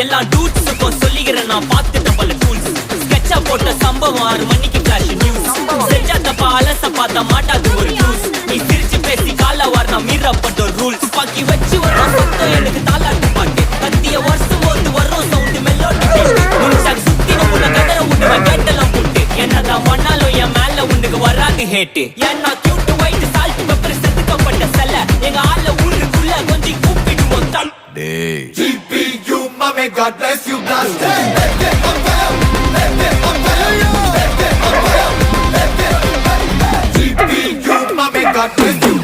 எல்லாம் டூட்ஸுக்கும் சொல்லிக்கிறேன் நான் பார்த்துட்ட பல டூல்ஸ். ஸ்கெட்சா போட்ட சம்பவம் 6 மணிக்கு ஃபிளாஷ் நியூஸ். செஞ்சா தப்பா அலச பார்த்தா மாட்டாது ஒரு நியூஸ். நீ சிரிச்சு பேசி கால வார் நான் மீறப்பட்ட ரூல்ஸ். துப்பாக்கி வச்சு வரும் சத்தம் எனக்கு தாலாட்டு பாட்டு. கத்திய வருஷம் போது வரும் சவுண்ட் மெல்லோடி முன்சாக் சுத்தி உன்னை கதற விடுவேன் கேட்டெல்லாம் போட்டு. என்னதான் பண்ணாலும் என் மேல உனக்கு வராது ஹேட்டு. ஏன்னா கியூட் ஒயிட் சால்ட் பெப்பர் செதுக்கப்பட்ட செல்ல எங்க ஆள ஊருக்குள்ள கொஞ்சம் கூப்பிடுவோம் தம். GPU, mommy, God bless you, blast it. GPU, mommy, God bless you.